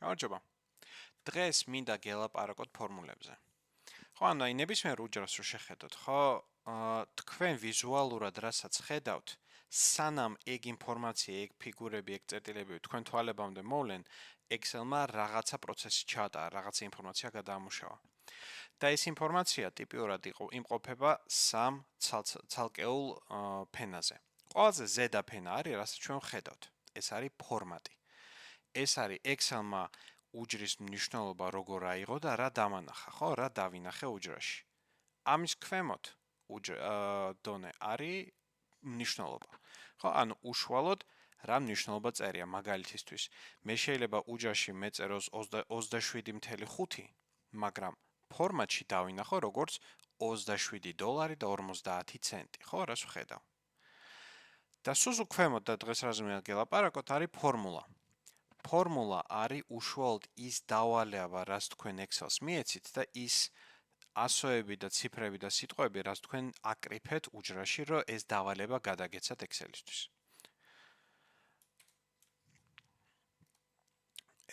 გამარჯობა. დღეს მინდა გელაპარაკოთ ფორმულებზე. ხო, ანუ აი ნებისმიერ უჯრას რო შეხედოთ, ხო, თქვენ ვიზუალურად რასაც ხედავთ, სანამ ეგ ინფორმაცია, ეგ ფიგურები, ეგ წერტილები თქვენ თვალებამდე მოვლენ, Excel-მა რაღაცა პროცესი ჩაატარა, რაღაცა ინფორმაცია გადაამუშავა. და ეს ინფორმაცია ტიპიურად იმყოფება სამ ცალკეულ ფენაზე. ყველაზე ზედა ფენა არის, რასაც ჩვენ ხედავთ. ეს არის ფორმატი. ეს არის Excel-მა უჯრის მნიშვნელობა როგორ აიღო და რა დამანახა, ხო, რა დავინახე უჯრაში. ამის ქვემოთ დონე არის მნიშვნელობა. ხო, ანუ უშუალოდ რა მნიშვნელობა წერია მაგალითისთვის. მე შეიძლება უჯრაში მეწეროს 27.5, მაგრამ ფორმატში დავინახო როგორც $27.50, ხო, რას ვხედავ. და სულ ქვემოთ და დღეს რაზე მინდა გელაპარაკოთ არის ფორმულა. ფორმულა არის უშუალოდ ის დავალება, რაც თქვენ Excel-ს მიეცით და ის ასოები და ციფრები და სიტყვები, რაც თქვენ აკრიფეთ უჯრაში, რომ ეს დავალება გადაგეცათ Excel-ისთვის.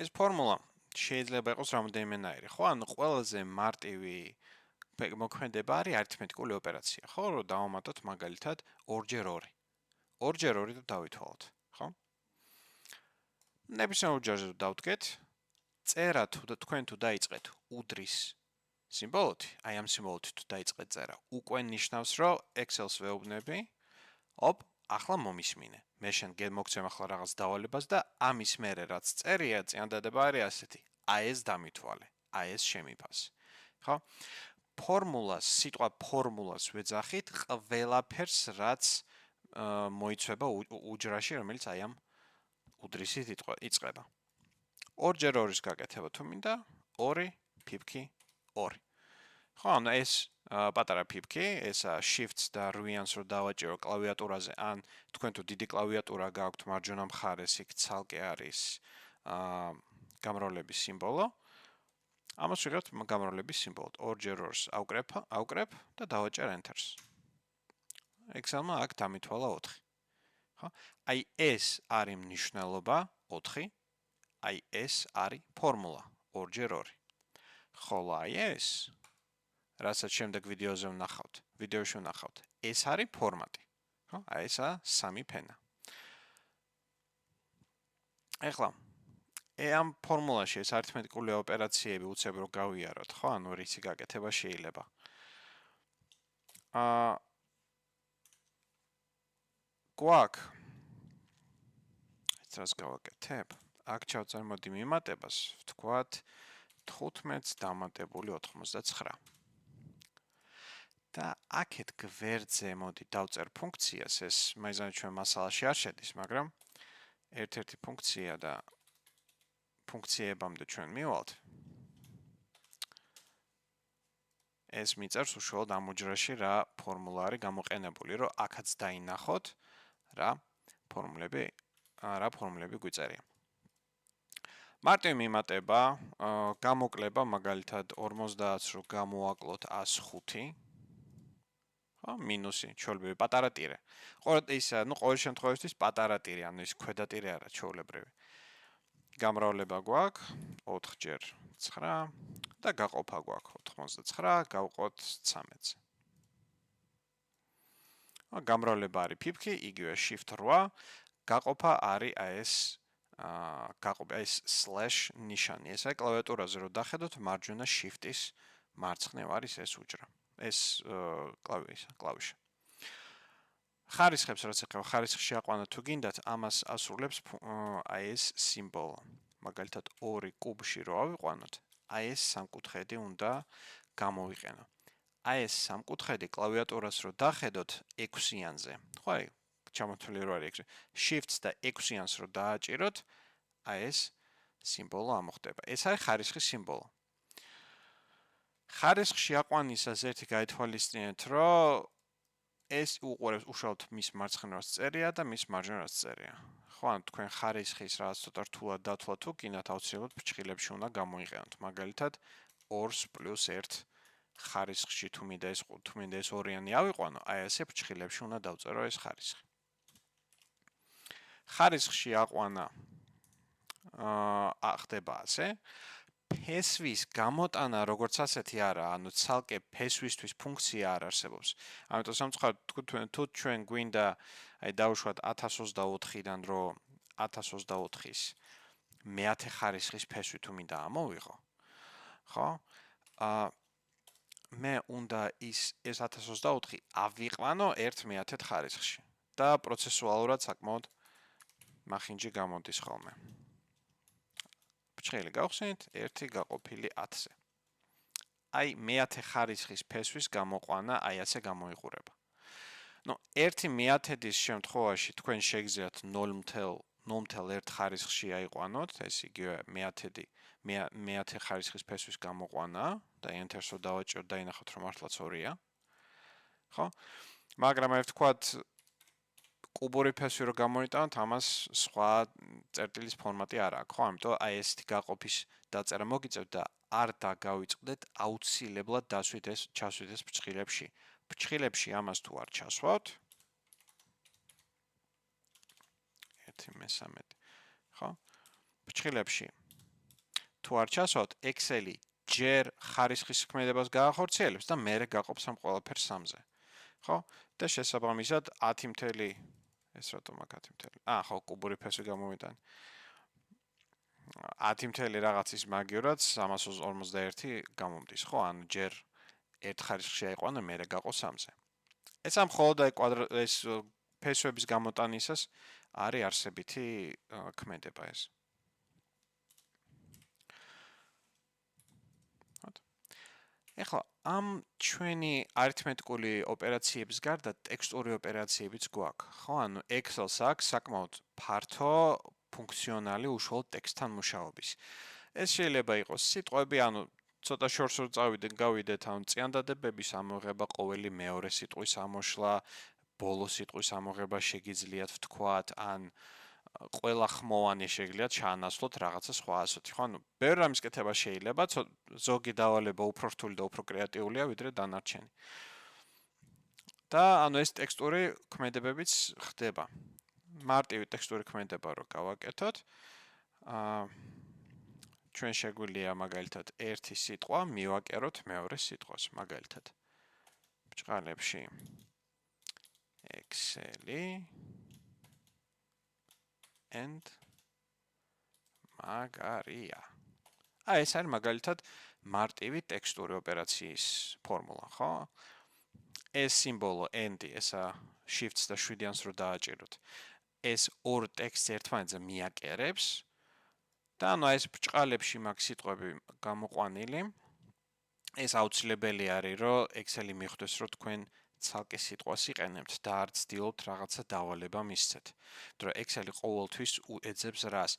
ეს ფორმულა შეიძლება იყოს რამდენიმენაირი, ხო? ანუ ყველაზე მარტივი მოქმედება არის არითმეტიკული ოპერაცია, ხო? რომ დავამატოთ მაგალითად 2x2. 2x2 და დავითვალოთ, ხო? ნებისმიერ უჯრაზე დავდგეთ, წერა თქვენ თუ დაიწყეთ უდრის სიმბოლოთი, აი ამ სიმბოლოთი თუ დაიწყეთ წერა, უკვე ნიშნავს, რომ Excel-ს ვეუბნები, ახლა მომისმინე. მე შენ მოგცემ ახლა რაღაც დავალებას და ამის მერე რაც წერია, წინადადება არის ასეთი. აი ეს დამითვალე, აი ეს შემიფასე. ხო? ფორმულას, სიტყვა ფორმულას ვეძახით ყველაფერს, რაც მოიცვება უჯრაში, რომელიც აი ამ უდრისით იწყება. 2x2-ის გაკეთება თუ მინდა, 2 ფიფქი 2. ხო, ანუ ეს პატარა ფიფქი, ესა Shift-ს და რვიანს რო დავაჭირო კლავიატურაზე, ან თქვენ თუ დიდი კლავიატურა გაქვთ მარჯვენა მხარეს, იქ ცალკე არის გამრავლების სიმბოლო. ამას ვიღებთ გამრავლების სიმბოლოდ. 2x2-ს ავკრებ და დავაჭერ Enter-ს. Excel-მა აქ დამითვალა 4. ხო? აი ეს არის მნიშვნელობა 4. აი ეს არის ფორმულა 2x2. ხოლო აი ეს რასაც შემდეგ ვიდეოში ვნახავთ. ეს არის ფორმატი. ხო? აი ესა სამი ფენა. ეხლა ამ ფორმულაში ეს არითმეტიკული ოპერაციები უცებ რო გავიაროთ, ხო? ანუ რისი გაკეთება შეიძლება. გვაქვს ეს გავაკეთებ. აქ ჩავწარმოდი მიმატებას, ვთქვათ 15-ს დამატებული 99. და აქეთ გვერდზე მოდი დავწერ ფუნქციას, ეს მაინც ჩვენ მასალაში არ შედის, მაგრამ ერთ-ერთი ფუნქცია და ფუნქციებამდე ჩვენ მივალთ. ეს მიწერს უშუალოდ ამ უჯრაში რა ფორმულა არის გამოყენებული, რომ აქაც დაინახოთ რა ფორმულები გვიწერია. მარტივი მიმატება, გამოკლება მაგალითად 50-ს რო გამოვაკლოთ 105. ხო, მინუსი, ჩვეულებრივი პატარა ტირე. ყოველ შემთხვევაში პატარა ტირე, ანუ ის ქვედა ტირე არა, ჩვეულებრივი. გამრავლება გვაქვს 4x9 და გაყოფა გვაქვს 89, გავყოთ 13-ზე. გამრავლება არის ფიფქი, იგივე Shift 8, გაყოფა არის ეს slash ნიშანი. ესაა კლავიატურაზე რო დახედოთ, მარჯვენა Shift-ის მარცხნივ არის ეს უჯრა. ეს კლავიშა. ხარისხებს რაც ეხება, ხარისხში აყვანა თუ გინდათ, ამას ასრულებს აი ეს სიმბოლო. მაგალითად 2 კუბში რო ავიყვანოთ, აი ეს სამკუთხედი უნდა გამოვიყენო. აი ეს სამკუთხედი კლავიატურას რო დახედოთ 6-იანზე. ხო, აი ჩამოთვლილი რო არის 6. Shift-ს და 6-იანს რო დააჭიროთ, აი ეს სიმბოლო ამოხდება. ეს არის ხარისხის სიმბოლო. ხარისხში აყვანისას ერთი გაითვალისწინეთ, რომ ეს უყურებს უშუალოდ მის მარცხნივ წერია და მის მარჯვენას წერია. ხო, ან თქვენ ხარისხის რაღაც ცოტა რთულად დათვალოთ თუ გინდათ აუცილებლად ფრჩხილებში უნდა გამოიყენოთ. მაგალითად 2+1 ხარისხში თუ მინდა ეს ორიანი ავიყვანო, აი ესე ფრჩხილებში უნდა დავწერო ეს ხარისხი. ხარისხში აყვანა ხდება ასე. ფესვის გამოტანა როგორც ასეთი არა, ანუ ცალკე ფესვისთვის ფუნქცია არ არსებობს. ამიტომ სამწუხაროდ თუ ჩვენ გვინდა აი დავუშვათ 1024-დან რომ 1024-ის მეათე ხარისხის ფესვი თუ მინდა ამოვიღო, ხო? მე უნდა ეს 1024 ავიყვანო 1/1000 ხარისხში და პროცესუალურად საკმაოდ მახინჯი გამოდის ხოლმე. ბრჭყილი გავხსენით 1 გაყოფილი 10-ზე. აი მეათე ხარისხის ფესვის გამოყვანა აი ასე გამოიყურება. ნუ 1/1000-ის შემთხვევაში თქვენ შეგიძლიათ 0.1 ხარისხში აიყვანოთ, ეს იგივე მეათე ხარისხის ფესვის გამოყვანა და enter-ს დავაჭიროთ და ინახოთ რომ მართლაც 2-ია. ხო? მაგრამ აი ვთქვათ კუბური ფესვი რო გამოიტანოთ, ამას სხვა წერტილის ფორმატი არ აქვს, ხო? ამიტომ აი ესეთი გაყოფის დაწერა მოგიწევთ და არ დაგავიწყდეთ აუცილებლად ჩასვით ეს ბრჭყილებში. ბრჭყილებში ამას თუ არ ჩასვავთ 1/13, ხო? ბრჭყილებში თუ არ ჩასვავთ, Excel-ი ჯერ ხარისხის ქმედებას გაახორციელებს და მერე გაყოფს ამ ყველაფერს 3-ზე. ხო? და შესაბამისად 10 ეს რატომ აქ 10? ხო, კუბური ფესვი გამოვიტანე. 10 რაღაცის მაგივრად 341 გამომდის, ხო? ანუ ჯერ ერთ ხარისხში აიყვანა, მერე გაყო 3-ზე. ეს ამ მხოლოდ აი ეს ფესვების გამოტანისას არის არსებითი ქმედება ეს. ეხლა ამ ჩვენი არითმეტიკული ოპერაციების გარდა ტექსტური ოპერაციებიც გვაქვს, ხო? ანუ Excel-ს აქვს საკმაოდ ფართო ფუნქციონალი უშუალოდ ტექსტთან მუშაობის. ეს შეიძლება იყოს სიტყვები, ანუ ცოტა შორს რო გავიდეთ, ანუ წიანდადებების ამოღება, ყოველი მეორე სიტყვის ამოშლა, ბოლო სიტყვის ამოღება შეგიძლიათ ვთქვათ, ან ყველა ხმოვანი შეგიძლიათ ჩაანაცვლოთ რაღაცა სხვა ასეთი, ხო? ანუ ბევრი რამის კეთება შეიძლება, ზოგი დავალება უფრო რთული და უფრო კრეატიულია, ვიდრე დანარჩენი. და ანუ ეს ტექსტური ქმედებებიც ხდება. მარტივი ტექსტური ქმედება რო გავაკეთოთ, ჩვენ შეგვიძლია მაგალითად ერთი სიტყვა მივაკეროთ მეორე სიტყვას, მაგალითად. ბრჭყალებში Excel-ი and მაგარია. ეს არის მაგალითად მარტივი ტექსტური ოპერაციის ფორმულა, ხო? ეს სიმბოლო and-ი, ესა shift-ს და 7-იანს რო დააჭიროთ. ეს ორ ტექსტს ერთმანეთზე მიაკერებს და ანუ ეს ბრჭყალებში მაქვს სიტყვები გამოყვანილი. ეს აუცილებელი არის, რომ Excel-ი მიხვდეს, რომ თქვენ ცალკე სიტყვას იყენებთ და არ ცდილობთ რაღაცა დავალება მისცეთ. იმიტომ რომ Excel-ი ყოველთვის უეძებს რას?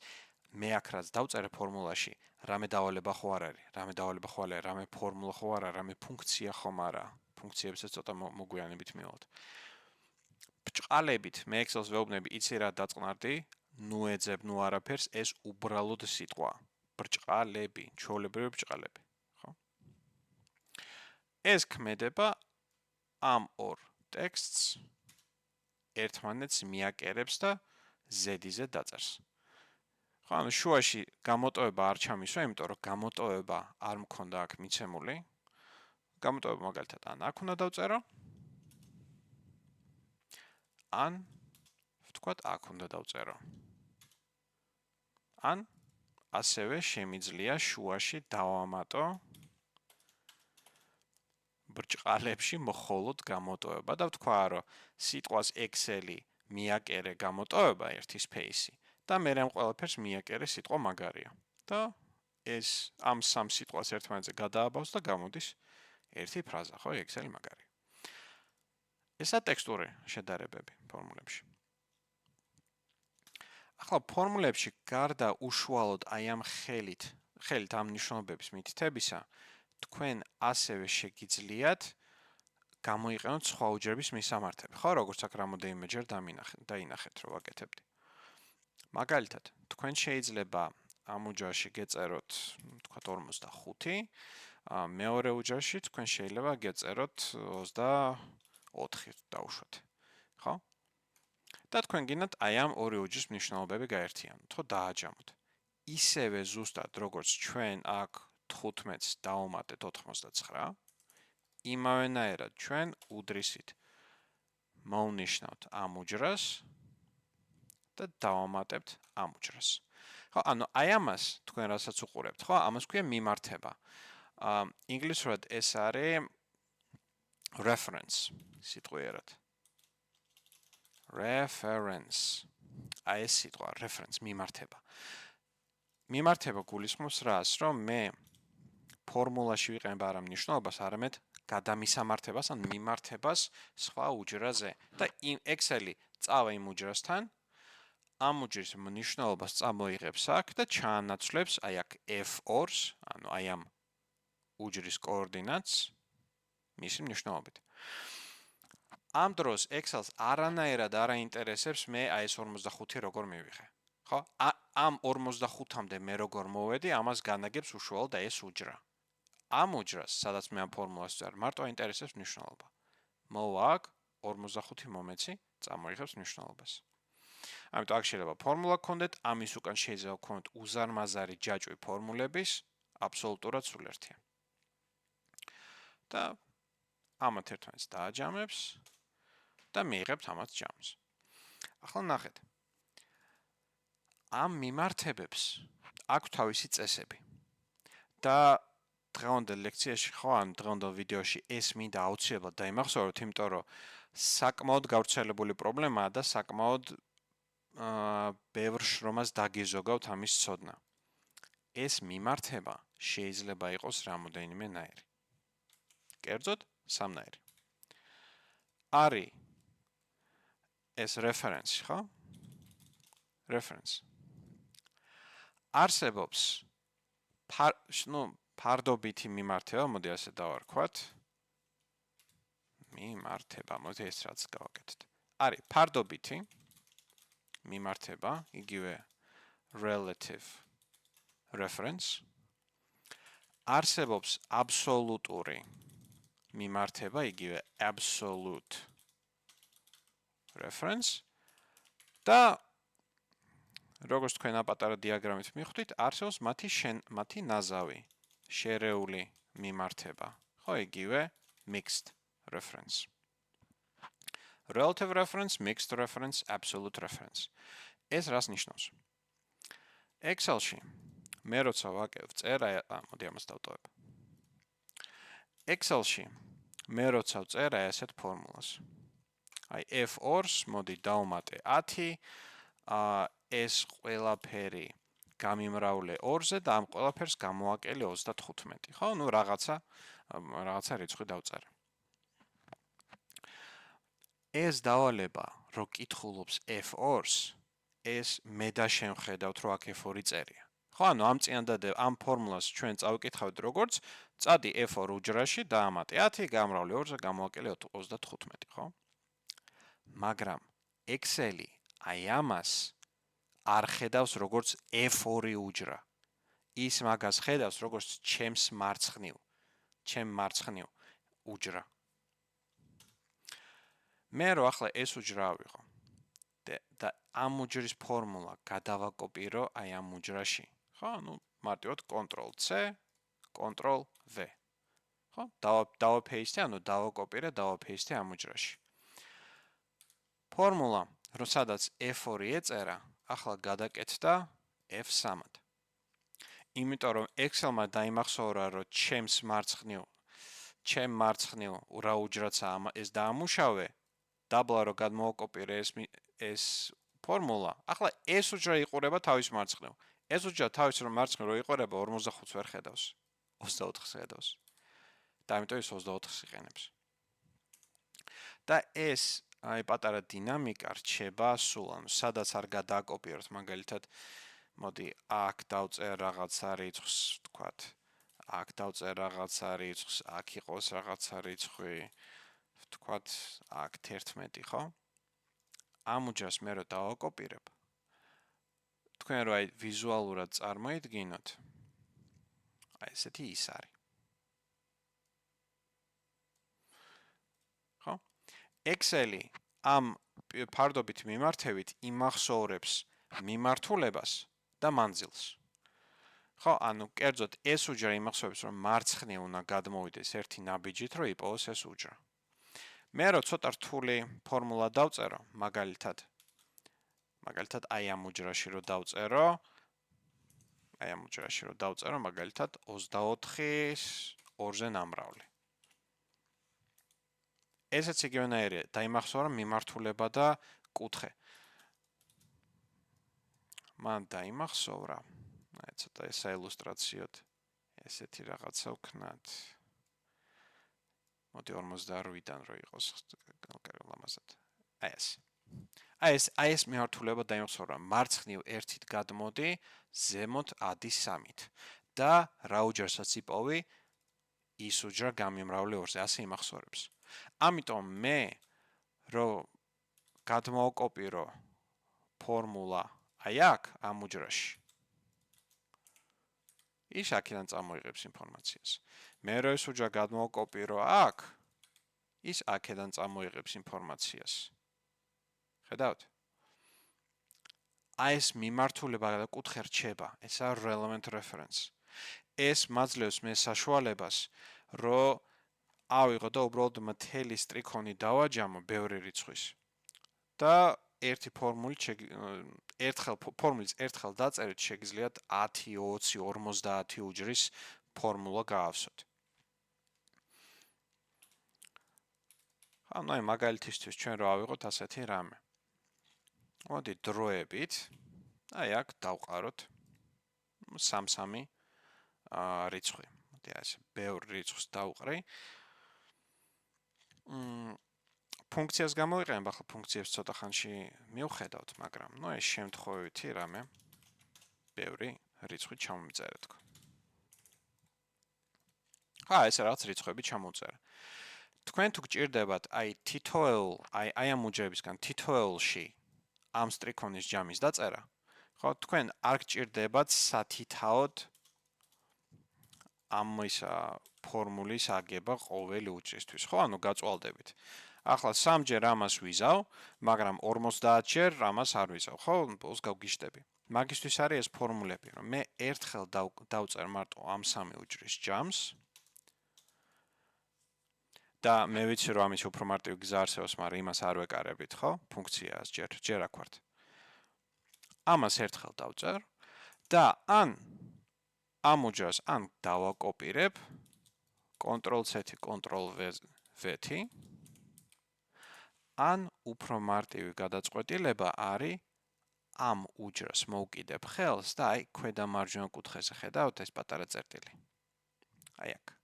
მე აქ რაც დავწერე ფორმულაში, რამე დავალება ხო არ არის, რამე ფორმულა ხო არა, რამე ფუნქცია ხომ არა. ფუნქციებსაც ცოტა მოგვიანებით მივალთ. ბრჭყალებით მე Excel-ს ვეუბნები, იცი რა დაწყნარდი, ნუ ეძებ, ნუ არაფერს, ეს უბრალოდ სიტყვა. ბრჭყალები, ჩვეულებრივი ბრჭყალები, ხო? ეს ქმედება ამ ორ ტექსტს ერთმანეთს მიაკერებს და Z-ზე დაწერს. ხო, ანუ შუაში გამოტოვება არ ჩამისვა, იმიტომ რომ გამოტოვება არ მქონდა აქ მიცემული. გამოტოვება მაგალითად ან აქ უნდა დავწერო. ან ვთქვათ აქ უნდა დავწერო. ან ასევე შემიძლია შუაში დავამატო ბრჭყალებში მხოლოდ გამოტოვება და ვთქვა, რომ სიტყვას Excel-ი მიაკერე გამოტოვება ერთი space-ი და მე ამ ყველაფერს მიაკერე სიტყვა მაგარია. და ეს ამ სამ სიტყვას ერთმანეთზე გადააბავს და გამოდის ერთი ფრაზა, ხო, Excel-ი მაგარია. ესა ტექსტური შედარებები ფორმულებში. ახლა ფორმულებში გარდა უშუალოდ აი ამ ხელით ამ ნიშნობების მითითებისა, თქვენ ასევე შეგიძლიათ გამოიყენოთ სხვა უჯრების მისამართები, ხო, როგორც აქ რამოდენიმეჯერ დაინახეთ, რომ ვაკეთებდი. მაგალითად, თქვენ შეიძლება ამ უჯრაში გეწეროთ, ვთქვათ 45, მეორე უჯრაში თქვენ შეიძლება გეწეროთ 24 დავუშვათ, ხო? და თქვენ გინდათ აი ამ ორი უჯრის მნიშვნელობები გაერთიანოთ, ხო, დააჯამოთ. ისევე ზუსტად როგორც ჩვენ აქ 15-ს დავუმატეთ 99, იმავენაირად ჩვენ უდრისით მოვნიშნავთ ამ უჯრას და დავამატებთ ამ უჯრას. ხო, ანუ აი ამას თქვენ რასაც უყურებთ, ხო, ამას ქვია მიმართება. ინგლისურად ეს არის reference, სიტყვიერად. Reference. აი ეს სიტყვა, reference, მიმართება. მიმართება გულისხმობს რას, რომ მე ფორმულაში ვიყენებ არა მნიშვნელობას, არამედ გადამისამართებას ან მიმართებას სხვა უჯრაზე. და Excel-ი წავა იმ უჯრასთან, ამ უჯრის მნიშვნელობას წამოიღებს აქ და ჩაანაცვლებს აი აქ F2-ს, ანუ აი ამ უჯრის კოორდინატს მისი მნიშვნელობით. ამ დროს Excel-ს არანაირად არ აინტერესებს მე აი ეს 45 როგორ მივიღე. ხო? ამ 45-მდე მე როგორ მოვედი, ამას განაგებს უშუალოდ ეს უჯრა. ამ უჯრას, სადაც მე ამ ფორმულას ვწერ, მარტო აინტერესებს მნიშვნელობა. მოვა აქ 45 მომეცი, წამოიღებს მნიშვნელობას. ამიტომ აქ შეიძლება ფორმულა გქონდეთ, ამის უკან შეიძლება გქონდეთ უზარმაზარი ჯაჭვი ფორმულების, აბსოლუტურად სულერთია. და ამათ ერთმანეთს დააჯამებს და მიიღებთ ამათ ჯამს. ახლა ნახეთ. ამ მიმართებებს აქვს თავისი წესები. და დღევანდელ ლექციაში ხო, ან დღევანდელ ვიდეოში ეს მინდა აუცილებლად დაიმახსოვროთ, იმიტომ რომ საკმაოდ გავრცელებული პრობლემაა და საკმაოდ ბევრ შრომას დაგიზოგავთ ამის ცოდნა. ეს მიმართება შეიძლება იყოს რამოდენიმე ნაირი. კერძოდ, სამნაირი. არის ეს reference, ხო? Reference. არსებობს ფარდობითი მიმართება, მოდი ასე დავარქვათ. მიმართება, მოდი ეს რაც გავაკეთეთ. არის ფარდობითი მიმართება, იგივე relative reference. არსებობს აბსოლუტური მიმართება, იგივე absolute reference. და როგორც თქვენ ამ პატარა დიაგრამით მიხვდით, არსებობს მათი ნაზავი, შერეული მიმართება. ხო, იგივე mixed reference. Relative reference, mixed reference, absolute reference. ეს რას ნიშნავს? Excel-ში მე როცა ვწერ, მოდი ამას დავტოვებ. Excel-ში მე როცა ვწერ ასეთ ფორმულას. აი F2-ს მოდი დავუმატე 10, ეს ყველაფერი გამიმრავლე 2-ზე და ამ ყველაფერს გამოვაკელე 35. ხო? ნუ რაღაცა რიცხვი დავწერე. ეს დავალება, რო კითხულობს F2-ს, ეს მე და შევხედავთ, რომ აქ F2 წერია. ხო, ანუ ამ წინადადებად ამ ფორმულას ჩვენ წავიკითხავთ როგორც წადი F2 უჯრაში და ამატე 10, გამრავლე 2-ზე, გამოვაკელე 35, ხო? მაგრამ Excel-ი აი ამას არ ხედავს როგორც F2 უჯრა. ის მაგას ხედავს როგორც ჩემს მარცხნივ უჯრა. მე რო ახლა ეს უჯრა ავიღო და ამ უჯრის ფორმულა გადავაკოპირო აი ამ უჯრაში. ხო, ანუ მარტივად Ctrl+C, Ctrl+V. ხო, დავაფეისტე, ანუ დავაფეისტე ამ უჯრაში. ფორმულა, სადაც F2 ეწერა, ახლა გადაკეთდა F3-ად. იმიტომ რომ Excel-მა დაიმახსოვრა, რომ ჩემ მარცხნივ რა უჯრაცა ეს დაამუშავე, დაბლა რომ გადმოვაკოპირე ეს ფორმულა, ახლა ეს უჯრა იყურება თავის მარცხნივ. ეს უჯრა თავის მარცხნივ რო იყურება 45-ს ვერ ხედავს, 24-ს ხედავს. და ამიტომ ის 24-ს იყენებს. და ეს აი პატარა დინამიკა რჩება სულ, ანუ სადაც არ გადააკოპიეროთ, მაგალითად, მოდი აქ დავწერ რაღაცა რიცხვს, ვთქვათ, აქ დავწერ რაღაცა რიცხვს, აქ იყოს რაღაცა რიცხვი, ვთქვათ, აქ 11, ხო? ამ უჯრას მე რო დავაკოპირებ, თქვენ რო აი ვიზუალურად წარმოიდგინოთ, აი ესეთი ის არის. ხო? Excel-ი ამ ფარდობით მიმართებით იმახსოვრებს მიმართულებას და მანძილს. ხო, ანუ კერძოდ ეს უჯრა იმახსოვრებს, რომ მარცხნივ უნდა გადმოვიდეს ერთი ნაბიჯით, რომ იპოვოს ეს უჯრა. მე რო ცოტა რთული ფორმულა დავწერო, მაგალითად აი ამ უჯრაში რო დავწერო, მაგალითად 24-ის 2-ზე ნამრავლი. ესეც იგივენაირია, დაიმახსოვრა მიმართულება და კუთხე. მან დაიმახსოვრა, აი ცოტა ეს აილუსტრაციოთ ესეთი რაღაცა ვქნათ. მოდი 48-დან რო იყოს ლამაზად. აი ეს მიმართულება დაიმახსოვრა, მარცხნივ 1-ით გადმოდი, ზემოთ ადი 3-ით. და რა უჯრასაც იპოვი, ის უჯრა გამიმრავლე 2-ზე, ასე იმახსოვრებს. ამიტომ მე რო გადმოვაკოპირო ფორმულა აი აქ ამ უჯრაში, ის აქედან წამოიღებს ინფორმაციას. მე რო ეს უჯრა გადმოვაკოპირო აქ, ის აქედან წამოიღებს ინფორმაციას. ხედავთ? აი ეს მიმართულება და კუთხე რჩება, ესაა relevant reference. ეს მაძლევს მე საშუალებას, რომ ავიღო და უბრალოდ მთელი სტრიქონი დავაჯამო ბევრი რიცხვის. და ერთი ფორმულით ფორმულის ერთხელ დაწერით შეგიძლიათ 10, 20, 50 უჯრის ფორმულა გაავსოთ. ანუ აი მაგალითისთვის ჩვენ რა ავიღოთ ასეთი რამე. მოდი დროებით, აი აქ დავყაროთ 3-3 რიცხვი. მოდი ასე ბევრი რიცხვს დავყრი. ფუნქციას გამოვიყენებ, ახლა ფუნქციებს ცოტა ხანში მივხედავთ, მაგრამ ნუ ეს შემთხვევითი რამე ბევრი რიცხვი ჩამომწერე თქო. ეს რაღაც რიცხვები ჩამოვწერე. თქვენ თუ გჭირდებათ აი თითოეულ აი ამ უჯრებისგან თითოეულში ამ სტრიქონის ჯამის დაწერა, ხო, თქვენ არ გჭირდებათ სათითაოდ ამ ისა ფორმულის აგება ყოველი უჯრისთვის, ხო, ანუ გაწვალდებით. ახლა 3-ჯერ ამას ვიზავ, მაგრამ 50-ჯერ ამას არ ვიზავ, ხო, ბოლოს გავგიშდები. მაგისთვის არის ეს ფორმულები, რომ მე ერთხელ დავწერ მარტო ამ 3 უჯრის ჯამს და მე ვიცი რომ ამის უფრო მარტივი გზა არსებობს, მაგრამ იმას არ ვეკარებით, ხო? ფუნქციას ჯერ აქ ვართ. ამას ერთხელ დავწერ და ან ამ უჯრას ან დავაკოპირებ Ctrl-C, Ctrl-V-ი ან უფრო მარტივი გადაწყვეტილება არის ამ უჯრას მოვკიდებ ხელს და აი ქვედა მარჯვენა კუთხეზე ხედავთ ეს პატარა წერტილი. აი აქ.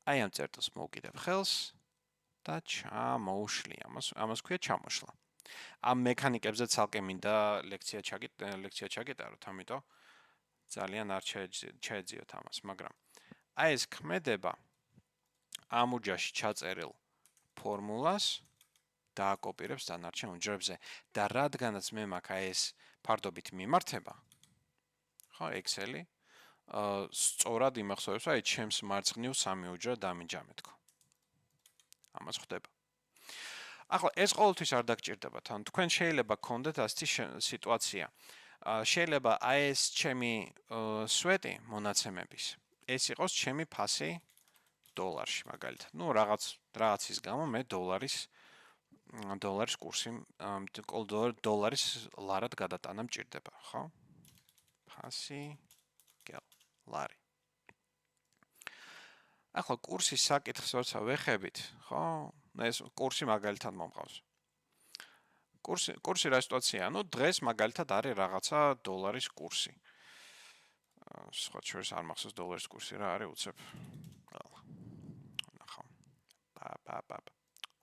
აი ამ წერტილს მოვკიდებ ხელს და ჩამოუშლი, ამას ქვია ჩამოშლა. ამ მექანიკებზე ცალკე მინდა ლექცია ჩაგიტაროთ, ამიტომ ძალიან არ შეეძიოთ ამას, მაგრამ აი ეს ქმედება ამ უჯრაში ჩაწერილ ფორმულას დააკოპირებს დანარჩენ უჯრებზე და რადგანაც მე მაქვს ეს ფარდობით მიმართება, ხო, Excel-ი სწორად იმახსოვრებს, აი ჩემს მარცხნივ 3 უჯრა დამიჯამე თქო. ამას ხდება. ახლა ეს ყოველთვის არ დაგჭირდებათ, ან თქვენ შეიძლება გქონდეთ ასეთი სიტუაცია. შეიძლება აი ეს ჩემი სვეტი მონაცემების, ეს იყოს ჩემი ფასი დოლარში მაგალითად. ნუ რაღაცის გამო მე დოლარის კურსი დოლარის ლარად გადატანა მჭირდება, ხო? ფასი ლარი. ახლა კურსის საკითხს როცა ვეხებით, ხო? ეს კურსი მაგალითად მომყავს. კურსი რა სიტუაცია? ნუ დღეს მაგალითად არის რაღაცა დოლარის კურსი. სხვა შორის არ მახსოვს დოლარის კურსი რა არის უცებ. ნახავ.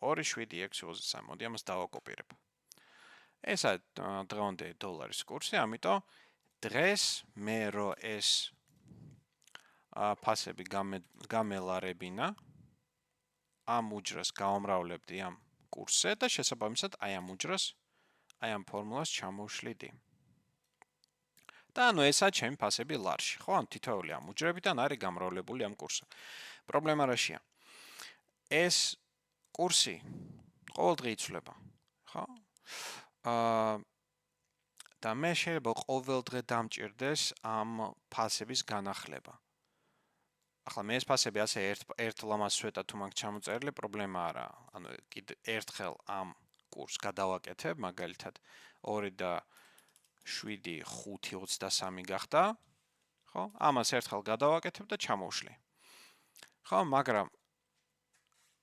2.7623, მოდი ამას დავაკოპირებ. ესა დღევანდელი დოლარის კურსი, ამიტომ დღეს მე რო ეს ფასები გამელარებინა, ამ უჯრას გავამრავლებდი ამ კურსზე და შესაბამისად აი ამ უჯრას, აი ამ ფორმულას ჩამოვშლიდი. და ანუ ესა ჩემი ფასები ლარში, ხო? ან თითოეული ამ უჯრებიდან არის გამრავლებული ამ კურსზე. პრობლემა რაშია? ეს კურსი ყოველდღე იცვლება, ხო? და მე შეიძლება ყოველ დღე დამჭირდეს ამ ფასების განახლება. ახლა მე ეს ფასები ასე ერთ ლამაზ სვეტად თუ მაგ ჩამოწერილი პრობლემა არა. ანუ კიდე ერთხელ ამ კურსს გადავაკეთებ, მაგალითად 2 და 7 5 23 გახდა, ხო? ამას ერთხელ გადავაკეთებ და ჩამოვშლი. ხო, მაგრამ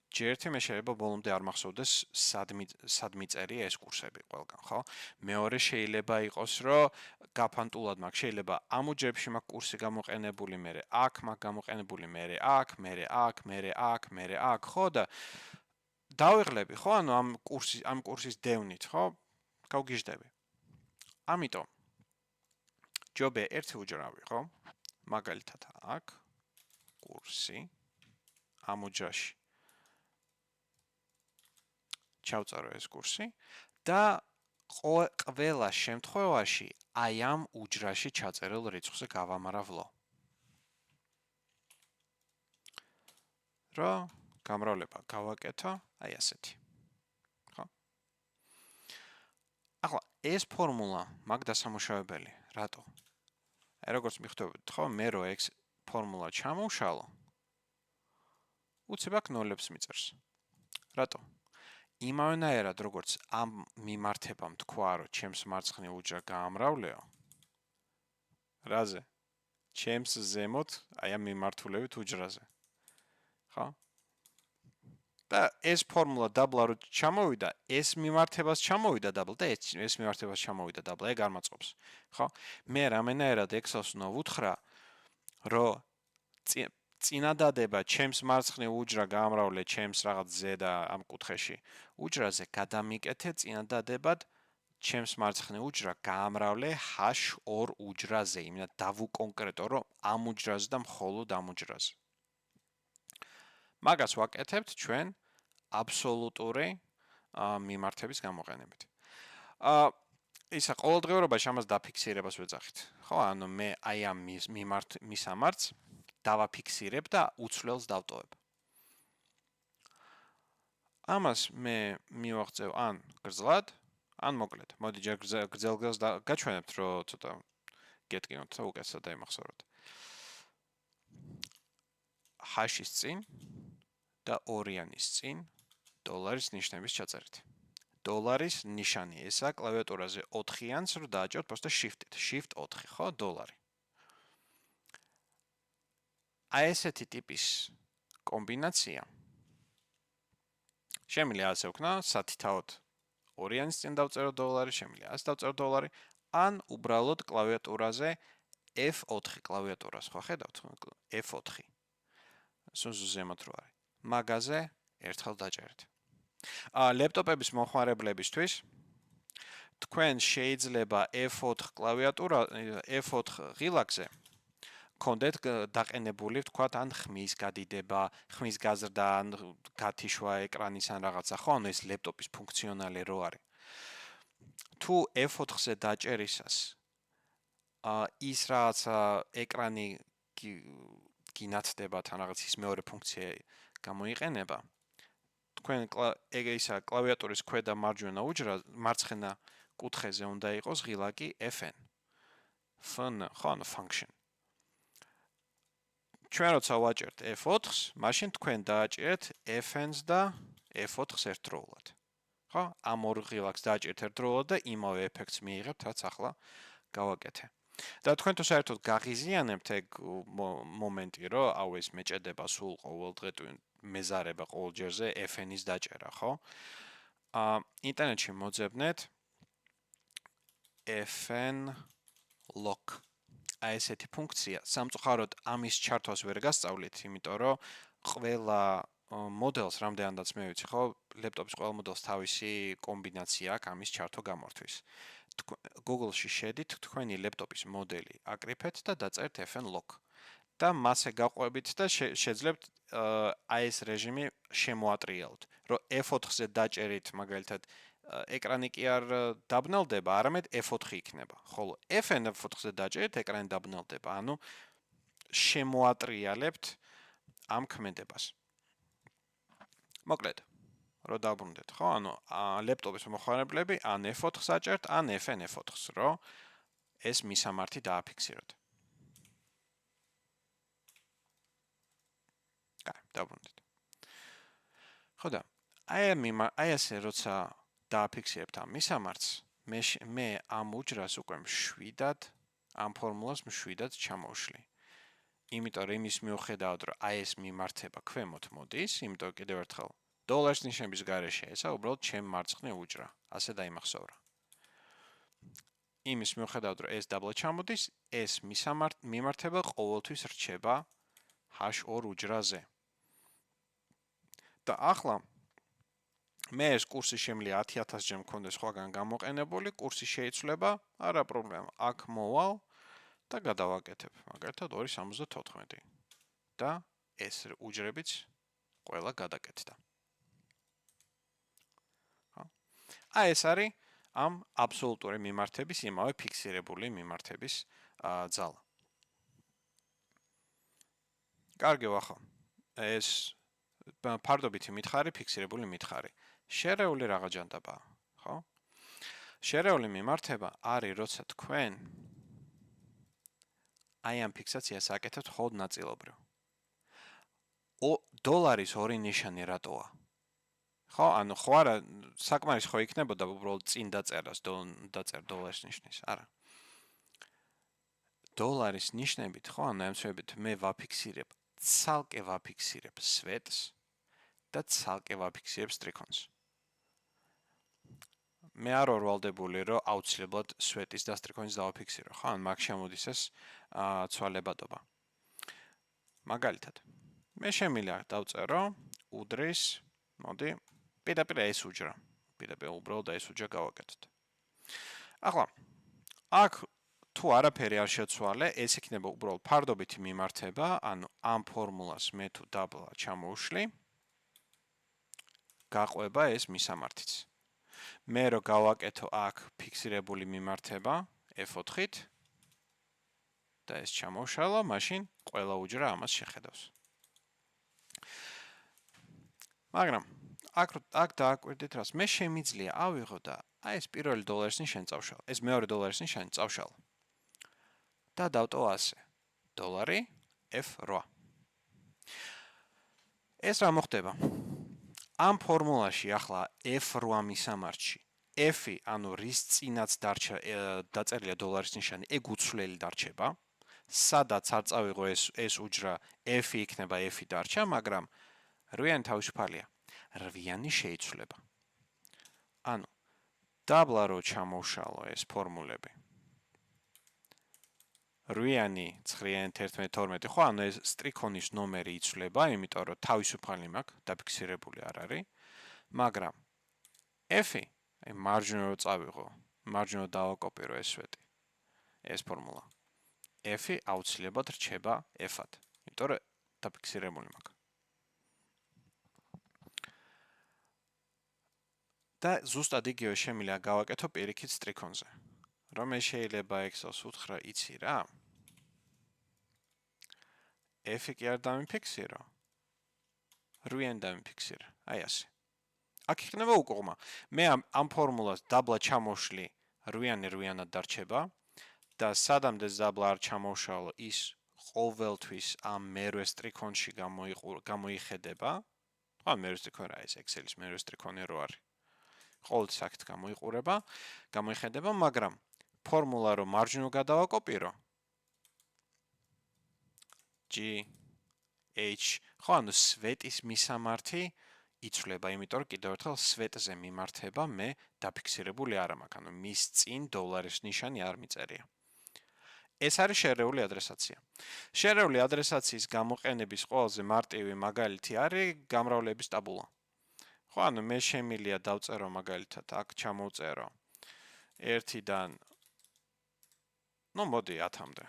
ჯერთი მე შეიძლება ბოლომდე არ მახსოვდეს სად მიწერია ეს კურსები ყველგან, ხო? მეორე შეიძლება იყოს, რომ გაფანტულად მაქვს, შეიძლება ამ უჯრედში მაქვს კურსი გამოყენებული, მერე აქ მაქვს გამოყენებული, მერე აქ, მერე აქ, მერე აქ, მერე აქ, ხო და დავიღლები, ხო? ანუ ამ კურსის დევნით, ხო? გავგიჟდები. ამიტომ ჯობია ერთი უჯრავი, ხო? მაგალითად აქ კურსი ამ უჯრაში ჩავწერო ეს კურსი და ყველა შემთხვევაში აი ამ უჯრაში ჩაწერილ რიცხვზე გავამარავლო. რა გამრავლება გავაკეთო, აი ასეთი. ხო? ახლა ეს ფორმულა მაგ დასამუშავებელი, რატო? აი როგორც მიხვდებით, ხო, მე რო ეს ფორმულა ჩამოვშალო, უცებ აქ ნოლებს მიწერს. რატო? იმავენაერად როგორც ამ მიმართებამ თქვა, რომ ჩემს მარცხნივ უჯრა გაამრავლეო. რაზე? ჩემს ზემოთ, აი ამ მიმართულებით უჯრაზე. ხო? და ეს ფორმულა დაბლა რო ჩამოვიდა, ეს მიმართებას ჩამოვიდა დაბლა და ეს მიმართებას ჩამოვიდა დაბლა, ეგ არ მაწყობს. ხო? მე რამენაერად Excel-ს უნდა ვუთხრა, რომ წინადადება ჩემს მარცხნივ უჯრა გაამრავლე ჩემს რაღაც ზედა ამ კუთხეში უჯრაზე გადამიკეთე წინადადებად ჩემს მარცხნივ უჯრა გაამრავლე H2 უჯრაზე, იმენა დავუკონკრეტო, რომ ამ უჯრაზე და მხოლოდ ამ უჯრაზე. მაგას ვაკეთებთ ჩვენ აბსოლუტური მიმართების გამოყენებით. ისა ყოველდღიურობაში ამას დაფიქსირებას ვეძახით. ხო, ანუ მე აი ამ მისამართს დავაფიქსირებ და უცვლელს დავტოვებ. ამას მე მივაღწევ ან გრძლად, ან მოკლედ. მოდი ჯერ გრძელს გაჩვენებთ, რომ ცოტა გეტკინოთ და უკეთესად დაიმახსოვროთ. H-ის წინ და ორიანის წინ დოლარის ნიშნების ჩაწერით. დოლარის ნიშანი ესა კლავიატურაზე 4-იანს რო დააჭერთ просто shift-ით, shift 4, ხო, დოლარი. აი ესეთი ტიპის კომბინაცია შემიძლია ასე ვქნა, სათითაოდ ორიანის წინ დავწერო დოლარი, შემიძლია ასე დავწერო დოლარი, ან უბრალოდ კლავიატურაზე F4 კლავიატურას, ხო ხედავთ? F4. სუნს ზემოთ რო არის. მაგაზე ერთხელ დაჭერეთ. ლეპტოპების მომხმარებლებისთვის თქვენ შეიძლება F4 კლავიატურა, F4 ღილაკზე კონდეთ დაყენებული, თქვათ, ან ხმის გადიდება, ხმის გაზრდა, ან გათიშვა ეკრანის ან რაღაცა, ხო, ანუ ეს ლეპტოპის ფუნქციონალი რო არის. თუ F4-ზე დაჭერისას ის რაღაცა ეკრანი გინათდება თან რაღაც ის მეორე ფუნქცია გამოიყენება. თქვენ ისა კლავიატურის ქვედა მარჯვენა უჯრა მარცხენა კუთხეზე უნდა იყოს ღილაკი FN. Fun, ხო, ანუ function. ჩვენ როცა ვაჭერთ F4-ს, მაშინ თქვენ დააჭერეთ FN-ს და F4-ს ერთდროულად. ხო? ამ ორ ღილაკს დააჭერეთ ერთდროულად და იმავე ეფექტს მიიღებთ, რაც ახლა გავაკეთე. და თქვენ თუ საერთოდ გაღიზიანებთ ეგ მომენტი, რომ აუ ეს მეჭედება სულ ყოველ დღე მეზარება ყოველ ჯერზე FN-ის დაჭერა, ხო? ინტერნეტში მოძებნეთ FN lock. აი ესეთი ფუნქცია. სამწუხაროდ ამის ჩართვას ვერ გასწავლით, იმიტომ რომ ყველა მოდელს რამდენადაც მე ვიცი, ხო, ლეპტოპის ყველა მოდელს თავისი კომბინაცია აქვს ამის ჩართვა გამორთვის. Google-ში შედით, თქვენი ლეპტოპის მოდელი აკრიფეთ და დაწერთ FN lock. და მასე გაყვებით და შეძლებთ აი ეს რეჟიმი შემოატრიალოთ. რომ F4-ზე დაჭერით, მაგალითად, ეკრანი კი არ დაბნელდება, არამედ F4 იქნება. ხოლო F4-ზე დაჭერით, ეკრანი დაბნელდება. ანუ შემოატრიალებთ ამ ქმედებას. მოკლედ, რომ დაბრუნდეთ, ხო? ანუ ლეპტოპის მოხმარებლები ან F4-ს აჭერთ, ან FN-F4-ს, რომ ეს მისამართი დააფიქსიროთ. კაი, დაბრუნდეთ. ხო და აი ასე როცა დააფიქსირებთ ამ მისამართს, მე ამ უჯრას უკვე მშვიდად, ამ ფორმულას მშვიდად ჩამოვშლი. იმიტომ რომ იმის მიუხედავად, რომ აი ეს მიმართება ქვემოთ მოდის, იმიტომ კიდევ ერთხელ დოლარის ნიშნების გარეშე ესა უბრალოდ ჩემი მარცხნივ უჯრა, ასე დაიმახსოვრა. იმის მიუხედავად, რომ ეს დაბლა ჩამოდის, ეს მიმართება ყოველთვის რჩება H2 უჯრაზე. და ახლა მე ეს კურსი შემიძლია 10000-ჯერ მქონდეს სხვაგან გამოყენებული, კურსი შეიცვლება, არა პრობლემა. აქ მოვალ და გადავაკეთებ, მაგალითად 2.74 და ეს უჯრებიც ყველა გადაკეთდა. აი ეს არის ამ აბსოლუტური მიმართების იმავე ფიქსირებული მიმართების ძალა. კარგი ვახო. ეს ფარდობითი მითხარი, ფიქსირებული მითხარი. შერეული რაღაც ჯანდაბაა, ხო? შერეული მიმართება არის, როცა თქვენ აი ამ ფიქსაციას აკეთებთ მხოლოდ ნაწილობრივ. დოლარის ორი ნიშანი რატოა? ხო, ანუ ხო არა, საკმარის ხო იქნებოდა უბრალოდ წინ დაწერას, დაწერ დოლარის ნიშნის, არა. დოლარის ნიშნებით, ხო, ანუ ემსვებით მე ვაფიქსირებ, ცალკე ვაფიქსირებ სვეტს და ცალკე ვაფიქსირებ სტრიქონს. მე არ ვარ ვალდებული, რომ აუცილებლად სვეტის და სტრიქონის დავაფიქსირო, ხო, ან მაგ შემოდის ეს ცვალებადობა. მაგალითად, მე შემიძლია დავწერო უდრის, მოდი, პირდაპირ ეს უჯრა. პირდაპირ უბრალოდ ეს უჯრა გავაკეთოთ. ახლა, აქ თუ არაფერი არ შეცვალე, ეს იქნება უბრალოდ ფარდობითი მიმართება, ანუ ამ ფორმულას მე თუ დაბლა ჩამოვშლი, გაყვება ეს მისამართიც. მე რო გავაკეთო აქ ფიქსირებული მიმართება F4-ით და ეს ჩამოვშალა, მაშინ ყველა უჯრა ამას შეხედავს. მაგრამ აქ დააკვირდით რას, მე შემიძლია ავიღო და აი ეს პირველი დოლარის ნიშანი წავშალო, ეს მეორე დოლარის ნიშანი წავშალო. და დავტოვო ასე. დოლარი F8. ეს რა მოხდება? ამ ფორმულაში ახლა F8 მისამართში F-ი, ანუ რის წინაც დარჩა დაწერილია დოლარის ნიშანი, ეგ უცვლელი დარჩება. სადაც არ წავიღო ეს უჯრა, F-ი იქნება F-ი დარჩა, მაგრამ რვიანი თავისუფალია. რვიანი შეიცვლება. ანუ დაბლა რო ჩამოვშალო ეს ფორმულები. რვიანი 9.11.12, ხო, ანუ ეს სტრიქონის ნომერი იცვლება, იმიტომ რომ თავისუფალი მაქვს, დაფიქსირებული არ არის, მაგრამ F-ი, აი მარჯვნივ რო წავიღო, მარჯვნივ დავაკოპირო ეს სვეტი, ეს ფორმულა. F-ი აუცილებლად რჩება F-ად, იმიტომ რომ დაფიქსირებული მაქვს. და ზუსტად იგივე შემიძლია გავაკეთო პირიქით სტრიქონზე. რომ ეს შეიძლება Excel-ს უთხრა, იცი რა? F-ი კი არ დამიფიქსირო. რვიანი დამიფიქსირე, აი ასე. აქ იქნება უკუღმა. მე ამ ფორმულას დაბლა ჩამოვშლი, რვიანად დარჩება და სადამდე დაბლა არ ჩამოვშალო, ის ყოველთვის ამ მერვე სტრიქონში გამოიხედება. ხო, მერვე სტრიქონი რა ეს Excel-ის მერვე სტრიქონი რო არის. ყოველთვის აქეთ გამოიხედება, მაგრამ ფორმულა რომ მარჯვნივ გადავაკოპირო G H, ხო, ანუ სვეტის მისამართი იცვლება, იმიტომ რომ კიდევ ერთხელ სვეტზე მიმართება მე დაფიქსირებული არ მაქვს, ანუ მის წინ დოლარის ნიშანი არ მიწერია. ეს არის შერეული ადრესაცია. შერეული ადრესაციის გამოყენების ყველაზე მარტივი მაგალითი არის გამრავლების ტაბულა. ხო, ანუ მე შემიძლია დავწერო მაგალითად, აქ ჩამოვწერო 1-დან, ну, მოდი 10-მდე.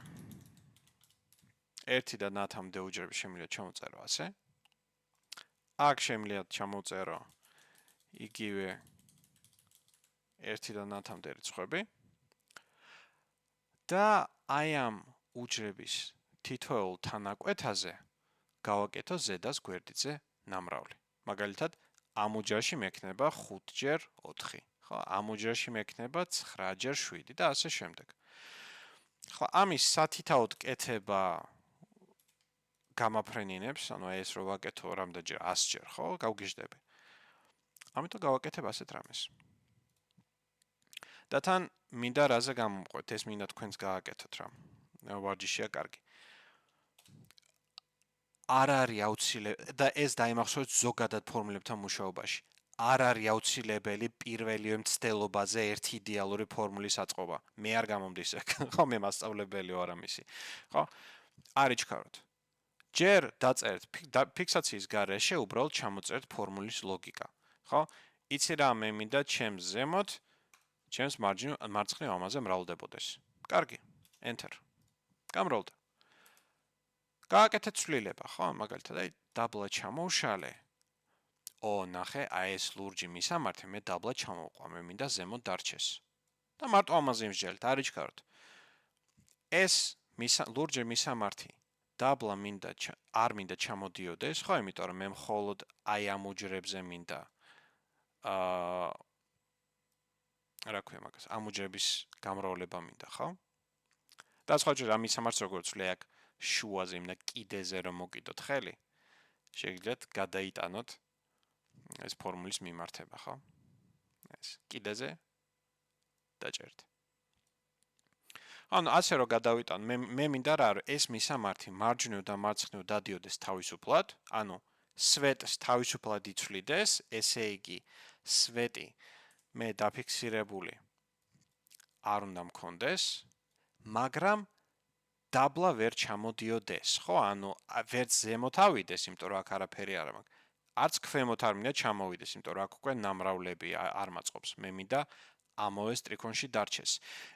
1-დან 10-მდე უჯრები შემიძლია ჩამოვწერო ასე. აქ შემიძლია ჩამოვწერო იგივე 1-დან 10-მდე რიცხვები. და აი ამ უჯრების თითოეულ თანაკვეთაზე გავაკეთო ზედას გვერდითზე ნამრავლი. მაგალითად, ამ უჯრაში მექნება 5 ჯერ 4. ხო, ამ უჯრაში მექნება 9 ჯერ 7 და ასე შემდეგ. ხო, ამის სათითაოდ კეთება გამაფრენინებს, ანუ ეს რო ვაკეთო რამდენჯერ 100 ჯერ, ხო, გავგიჟდები. ამიტომ გავაკეთებ ასეთ რამეს. და თან მინდა რაზე გამომყვეთ, ეს მინდა თქვენს გააკეთოთ რა. ვარჯიშია კარგი. არ არის აუცილებელი და ეს დაიმახსოვრეთ ზოგადად ფორმულებთან მუშაობაში. არ არის აუცილებელი პირველივე მცდელობაზე ერთი იდეალური ფორმულის აწყობა. მე არ გამომდის ეგ, ხო, მე მასწავლებელი ვარ ამისი. ხო? არ იჩქაროთ. ჯერ დაწერთ ფიქსაციის გარეშე უბრალოდ ჩამოწერთ ფორმულის ლოგიკა. ხო? იცი რა მე მინდა ჩემს ზემოთ ჩემს მარცხნივ ამაზე მრავლდებოდეს. კარგი. Enter. გამრავლდა. გააკეთეთ ცვლილება, ხო? მაგალითად, აი დაბლა ჩამოვშალე. ნახე, აი ეს ლურჯი მისამართი მე დაბლა ჩამოვყვა, მე მინდა ზემოთ დარჩეს. და მარტო ამაზე იმსჯელთ, არ იჩქაროთ. ეს ლურჯი მისამართი დაბლა არ მინდა ჩამოდიოდეს, ხო, იმიტომ რომ მე მხოლოდ აი ამ უჯრებზე მინდა რა ქვია მაგას, ამ უჯრების გამრავლება მინდა, ხო? და სხვა ჯერ ამ მისამართს როგორც ვთვლი აქ შუაზე მინდა კიდეზე რომ მოკიდოთ ხელი, შეგიძლიათ გადაიტანოთ ეს ფორმულის მიმართება, ხო? ეს კიდეზე დაჭერთ. ანუ ასე რომ გადავიტან, მე მინდა რა ეს მისამართი მარჯვნივ და მარცხნივ დადიოდეს თავისუფლად, ანუ სვეტს თავისუფლად იცვლიდეს, ესე იგი სვეტი მე დაფიქსირებული არ უნდა მქონდეს, მაგრამ დაბლა ვერ ჩამოდიოდეს, ხო? ანუ ვერც ზემოთ ავიდეს, იმიტომ რომ აქ არაფერი არ მაქვს. არც ქვემოთ არ მინდა ჩამოვიდეს, იმიტომ რომ აქ უკვე ნამრავლები არ მაწყობს. მე მინდა ამავე სტრიქონში დარჩეს.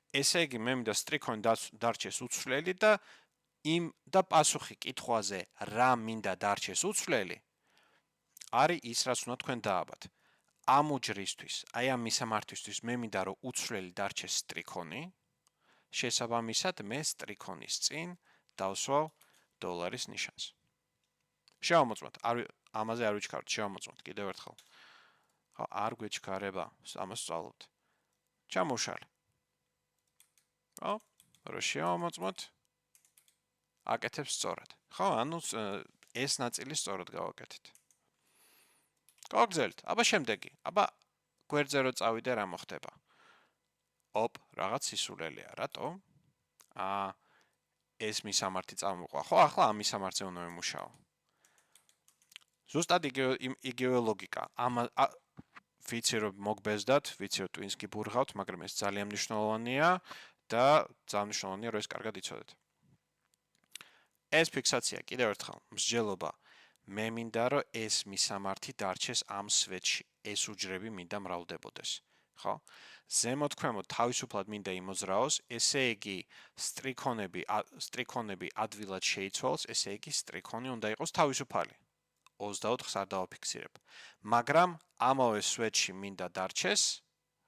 ესე იგი მე მინდა სტრიქონი დარჩეს უცვლელი და პასუხი კითხვაზე რა მინდა დარჩეს უცვლელი არის ის, რაც უნდა თქვენ დააბათ. ამ უჯრისთვის, აი ამ მისამართისთვის მე მინდა რომ უცვლელი დარჩეს სტრიქონი. შესაბამისად მე სტრიქონის წინ დავსვავ დოლარის ნიშანს. შევამოწმოთ, ამაზე არ ვიჩქაროთ, შევამოწმოთ კიდევ ერთხელ. ხო, არ გვეჩქარება, ამას ვსწავლობთ. ჩამოვშალე. ხო, რო შევამოწმოთ, აკეთებს სწორად. ხო, ანუ ეს ნაწილი სწორად გავაკეთეთ. გავგზავნით, აბა შემდეგი, აბა გვერდზე რო წავიდე რა მოხდება? რაღაც სისულელეა, რატო? ეს მისამართი წამოყვა. ხო, ახლა ამ მისამართზე უნდა ვიმუშაო. ზუსტად იგივე ლოგიკა. ვიცი რომ მოგბეზდათ, ვიცი რომ twins კი ბურღავთ, მაგრამ ეს ძალიან მნიშვნელოვანია და ძალიან მნიშვნელოვანია რომ ეს კარგად იცოდეთ. ეს ფიქსაცია კიდევ ერთხელ მსჯელობა. მე მინდა რომ ეს მისამართი დარჩეს ამ სვეტში. ეს უჯრები მინდა მრავლდებოდეს. ხო? ზემოთ ქვემოთ თავისუფლად მინდა იმოძრაოს, ესე იგი სტრიქონები ადვილად შეიცვალოს, ესე იგი სტრიქონი უნდა იყოს თავისუფალი. 24-ს არ დავაფიქსირებ. მაგრამ ამავე სვეტში მინდა დარჩეს,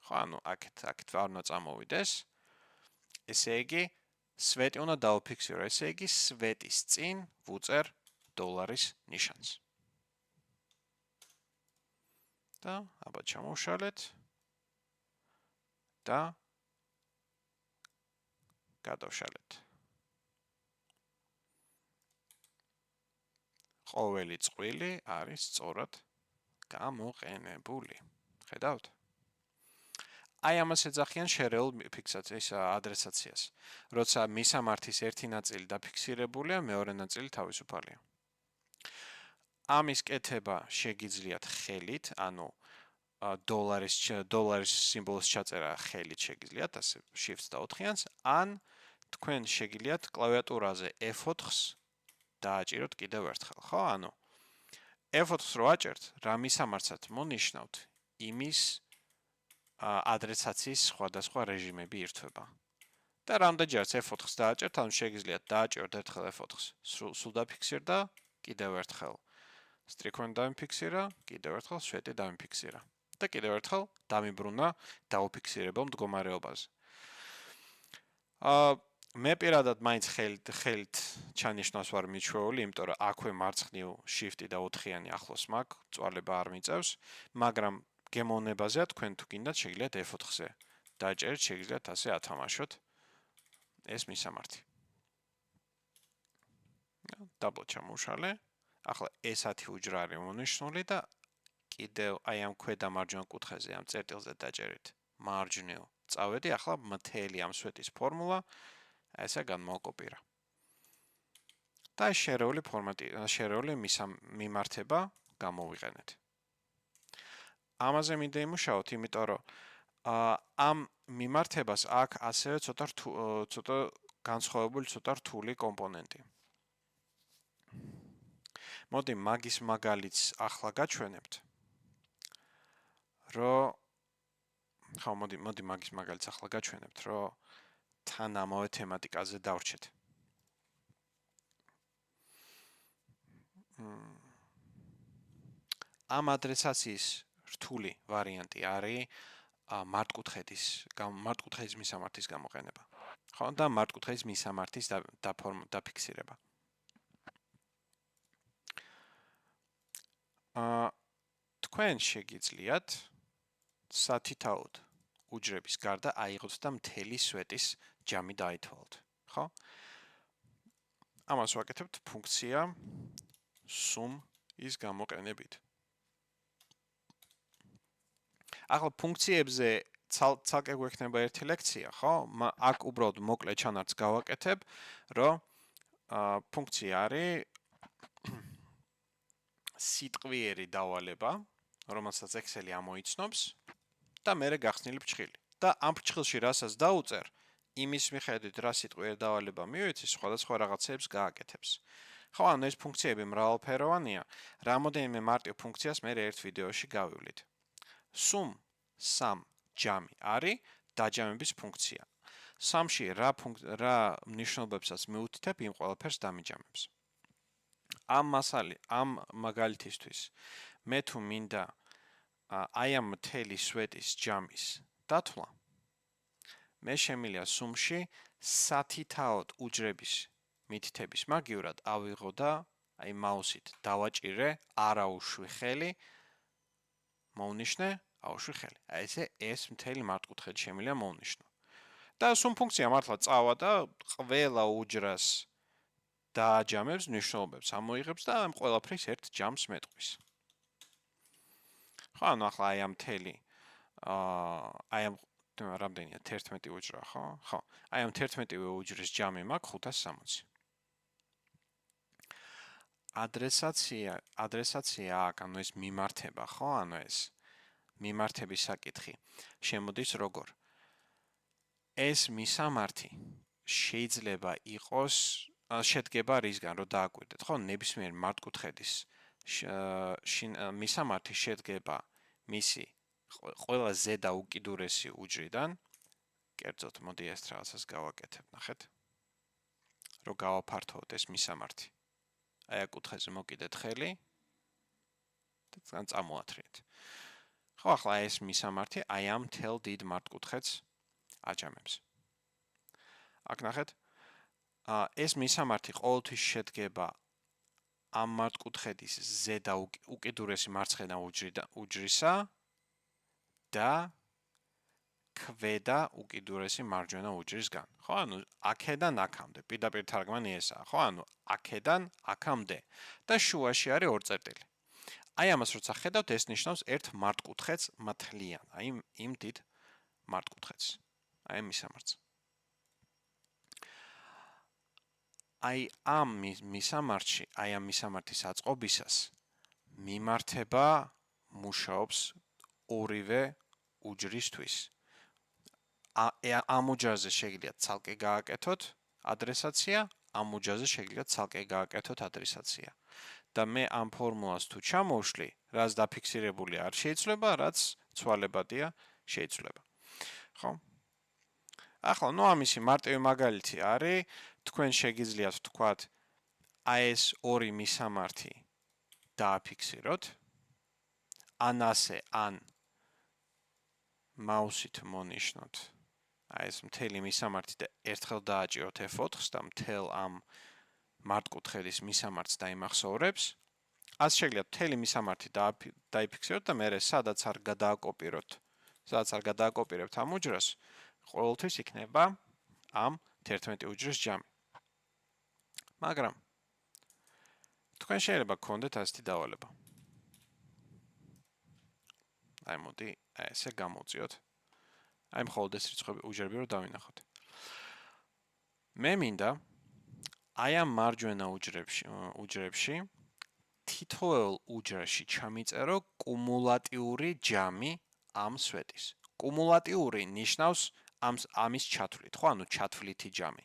ხო, ანუ აქეთ არ უნდა წამოვიდეს. ესე იგი სვეტი უნდა დავაფიქსირო, ესე იგი სვეტის წინ ვუწერ დოლარის ნიშანს. და აბა ჩამოვშალეთ. და გადავშალეთ. ყოველი წყვილი არის სწორად გამოყენებული. ხედავთ? აი ამას ეძახიან შერეულ ფიქსაციის ადრესაციას. როცა მისამართის ერთი ნაწილი დაფიქსირებულია, მეორე ნაწილი თავისუფალია. ამის კეთება შეგიძლიათ ხელით, ანუ დოლარის სიმბოლოს ჩაწერა ხელით შეგიძლიათ, ასე shift და 4-იანს, ან თქვენ შეგიძლიათ კლავიატურაზე F4-ს დააჭიროთ კიდევ ერთხელ, ხო? ანუ F4-ს რო აჭერთ, რა მისამართსაც მონიშნავთ, იმის ადრესაციის სხვადასხვა რეჟიმები ირთვება. და რამდენჯერაც F4-ს დააჭერთ, ანუ შეგიძლიათ დააჭეროთ ერთხელ F4-ს, სულ დაფიქსირდა, კიდევ ერთხელ სტრიქონი დამიფიქსირა, კიდევ ერთხელ სვეტი დამიფიქსირა. და კიდევ ერთხელ დამიბრუნა დაუფიქსირებელ მდგომარეობაზე. მე პირადად მაინც ხელით ჩანიშნავს ვარ მიჩვეული, იმიტომ რომ აქვე მარცხნივ shift-ი და 4-იანი ახლოს მაქვს, წვალება არ მიწევს, მაგრამ გემოვნებაზეა თქვენ თუ გინდათ შეგიძლიათ F4-ზე დაჭერეთ, შეგიძლიათ ასე ათამაშოთ ეს მისამართი. დაბლა ჩამოვშალე. ახლა ეს 10 უჯრა არის მონიშნული და კიდევ აი ამ ქვედა მარჯვენა კუთხეზე ამ წერტილზე დაჭერით. მარჯვნივ წავედი, ახლა მთელი ამ სვეტის ფორმულა ესე განმოვკოპირა. და შერეული ფორმატი, შერეული მიმართება გამოვიყენეთ. ამაზე მინდა იმუშაოთ, იმიტომ რომ ამ მიმართებას აქვს ასევე ცოტა განსხვავებული, ცოტა რთული კომპონენტი. მოდი მაგის მაგალითს ახლა გაჩვენებთ. მოდი მაგის მაგალითს ახლა გაჩვენებთ, რომ თან ამავე თემატიკაზე დავრჩეთ. ამ ადრესაციის რთული ვარიანტი არის მარტკუთხედის მისამართის გამოყენება. ხო, და მარტკუთხედის მისამართის დაფიქსირება. თქვენ შეგიძლიათ სათითაოდ უჯრების გარდა აიღოთ და მთელი სვეტის ჯამი დაითვალოთ, ხო? ამას ვაკეთებთ ფუნქცია sum-ის გამოყენებით. ახლა ფუნქციებზე ცალკე გვექნება ერთი ლექცია, ხო? აქ უბრალოდ მოკლე ჩანართს გავაკეთებ, რომ ფუნქცია არის სიტყვიერი დავალება, რომელსაც Excel-ი ამოიცნობს და მერე გახსნილი ფრჩხილი. და ამ ფრჩხილში რასაც დაუწერ, იმის მიხედვით რა სიტყვიერი დავალება მივეცი, სხვადასხვა რაღაცებს გააკეთებს. ხო, ანუ ეს ფუნქციები მრავალფეროვანია, რამოდენიმე მარტივ ფუნქციას მე ერთ ვიდეოში გავივლით. sum ჯამი არის დაჯამების ფუნქცია. sum-ში რა მნიშვნელობებსაც მიუთითებ, იმ ყველაფერს დამიჯამებს. ამ მაგალითისთვის მე თუ მინდა აი ამ მთელი სვეტის ჯამის დათვლა, მე შემიძლია sum-ში სათითაოდ უჯრების მითითების მაგივრად ავიღო და აი მაუსით დავაჭირე, არაუშვი ხელი, მოვნიშნე, აუშვი ხელი. აი ეს მთელი მარტკუთხედი შემიძლია მოვნიშნო. და sum ფუნქცია მართლა წავა და ყველა უჯრას დააჯამებს ნიშნულობებს ამოიღებს და ამ ყველაფრის ერთ ჯამს მეტყვის. ხო, ანუ ახლა აი ამ მთელი აი ამ რამდენია 11 უჯრა, ხო? ხო. აი ამ 11-ვე უჯრის ჯამი მაქვს 560. ადრესაცია აქ, ანუ ეს მიმართება, ხო? ანუ ეს მიმართების საკითხი შემოდის როგორ? ეს მისამართი შეიძლება იყოს შედგება რისგან, რომ დააკვირდეთ, ხო? ნებისმიერ მარტკუთხედის მისამართი შედგება მისი ყველა ზედა უკიდურესი უჯრიდან. კერძოდ, მოდი ეს რაღაცას გავაკეთებ, ნახეთ. რომ გავაფართოვოთ ეს მისამართი. აი აქ კუთხეზე მოკიდეთ ხელი და წამოათრიეთ. ხო, ახლა ეს მისამართი აი ამ მთელ დიდ მარტკუთხედს აჯამებს. აქ ნახეთ. ეს მისამართი ყოველთვის შედგება ამ მარტკუთხედის ზედა უკიდურესი მარცხენა უჯრისა და ქვედა უკიდურესი მარჯვენა უჯრისგან. ხო, ანუ აქედან აქამდე, პირდაპირ თარგმანი ესაა, ხო, ანუ აქედან აქამდე და შუაში არის ორ წერტილი. აი ამას როცა ხედავთ, ეს ნიშნავს ერთ მარტკუთხედს მთლიან, აი იმ დიდ მარტკუთხედს. აი მისამართს. აი ამ მისამართში, აი ამ მისამართის აწყობისას მიმართება მუშაობს ორივე უჯრისთვის. ამ უჯრაზე შეგიძლიათ ცალკე გააკეთოთ ადრესაცია, ამ უჯრაზე შეგიძლიათ ცალკე გააკეთოთ ადრესაცია. და მე ამ ფორმულას თუ ჩამოვშლი, რაც დაფიქსირებული არ შეიძლება, რაც ცვალებადია შეიძლება. ხო? ახლა, ამისი მარტივი მაგალითი არის, თქვენ შეგიძლიათ ვთქვათ, აი ეს ორი მისამართი დააფიქსიროთ, ან მაუსით მონიშნოთ აი ეს მთელი მისამართი და ერთხელ დააჭიროთ F4-ს და მთელ ამ მართკუთხედის მისამართს დაიმახსოვრებს. As შეგიძლიათ მთელი მისამართი დაიფიქსიროთ და მერე სადაც არ გადააკოპირებთ ამ უჯრას, ყოველთვის იქნება ამ 11 უჯრის ჯამი. მაგრამ თქვენ შეიძლება გქონდეთ ასეთი დავალება. აი მოდი, აი ესე გამოვწიოთ. აი მხოლოდ ეს რიცხვები უჯრები რომ დავინახოთ. მე მინდა აი ამ მარჯვენა უჯრებში თითოეულ უჯრაში ჩამიწერო კუმულატიური ჯამი ამ სვეტის. კუმულატიური ნიშნავს ამის ჩათვლით, ხო, ანუ ჩათვლითი ჯამი.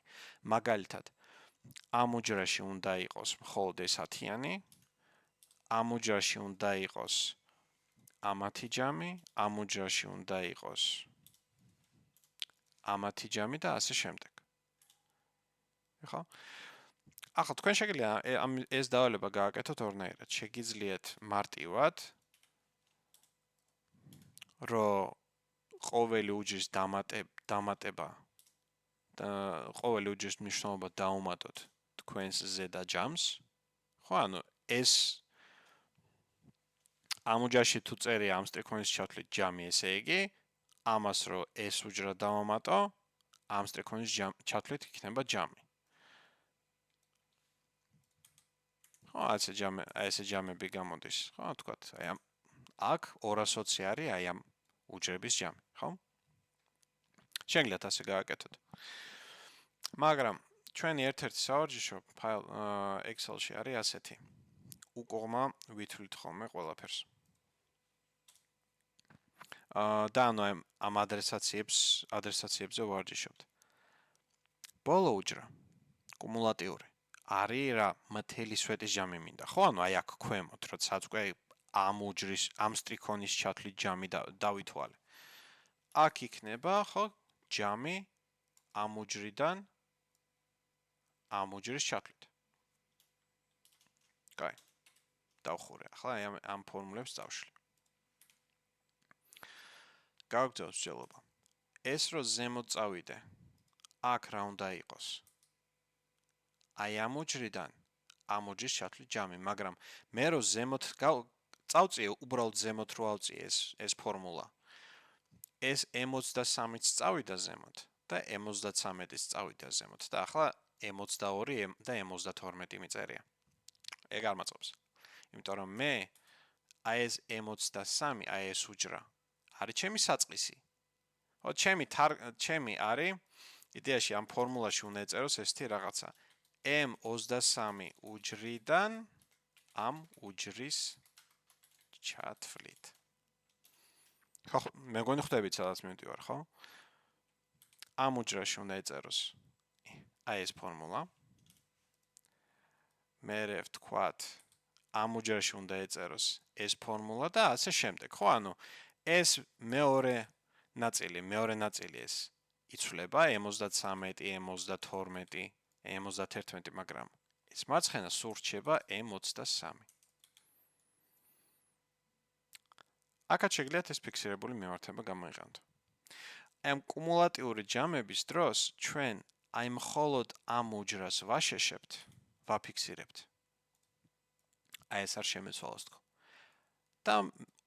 მაგალითად, ამ უჯრაში უნდა იყოს მხოლოდ ეს 10-იანი, ამ უჯრაში უნდა იყოს ამათი ჯამი, ამ უჯრაში უნდა იყოს ამათი ჯამი და ასე შემდეგ. ხო? ახლა თქვენ შეგიძლიათ ეს დავალება გააკეთოთ ორნაირად. შეგიძლიათ მარტივად რომ ყოველი უჯრის დამატება და ყოველი უჯრის მნიშვნელობა დაუმატოთ თქვენს ზედა ჯამს. ხო, ანუ ეს ამ უჯრაში თუ წერია ამ სტრიქონის ჩათვლით ჯამი, ესე იგი, ამას რომ ეს უჯრა დავამატო, ამ სტრიქონის ჩათვლით იქნება ჯამი. ხო, ესე ჯამები გამოდის. ხო, თქვათ, აი ამ აქ 220 არის აი ამ უჯრების ჯამი, ხო? შეგიძლიათ ასე გააკეთოთ. მაგრამ ჩვენი ერთ-ერთი სავარჯიშო ფაილ Excel-ში არის ასეთი. უკუღმა ვითვლით ხოლმე ყველაფერს. და ანუ ამ ადრესაციებზე ვარჯიშობთ. ბოლო უჯრა კუმულატიური არის რა მთელი სვეტის ჯამი მინდა, ხო? ანუ აი აქ ქვემოთ, როდესაც უკვე ამ უჯრის, ამ სტრიქონის ჩათვლით ჯამი დავითვალე. აქ იქნება, ხო, ჯამი ამ უჯრიდან ამ უჯრის ჩათვლით. კაი. დავხურე. ახლა ამ ფორმულებს დავშლი. გავგზავნოთ მსჯელობა. ეს რო ზემოთ წავიდე, აქ რა უნდა იყოს? აი ამ უჯრიდან ამ უჯრის ჩათვლით ჯამი, მაგრამ მე რო ზემოთ წავწიე, უბრალოდ ზემოთ რო ავწიე ეს ფორმულა. ეს 63-იც წავიდა ზემოთ და 73-იც წავიდა ზემოთ და ახლა 62 და 72 მიწერია. ეგ არ მაწყობს. იმიტომ რომ მე აი ეს 63, აი ეს უჯრა არის ჩემი საწყისი. ხო, ჩემი არის იდეაში ამ ფორმულაში უნდა ეწეროს ესეთი რაღაცა. M23 უჯრიდან ამ უჯრის ჩათვლით. ხო, მე მგონი ხვდებით სადაც მივდივარ, ხო? ამ უჯრაში უნდა ეწეროს აი ეს ფორმულა. მერე ვთქვათ, ამ უჯრაში უნდა ეწეროს ეს ფორმულა და ასე შემდეგ, ხო? ანუ ეს მეორე ნაწილი ეს იცვლება M33, M32, M31, მაგრამ ეს მარცხენა სულ რჩება M23. აქაც შეგიძლიათ ეს ფიქსირებული მიმართება გამოიყენოთ. ამ კუმულატიური ჯამების დროს ჩვენ აი მხოლოდ ამ უჯრას ვაფიქსირებთ. აი ეს არ შემეცვალოს თქო. და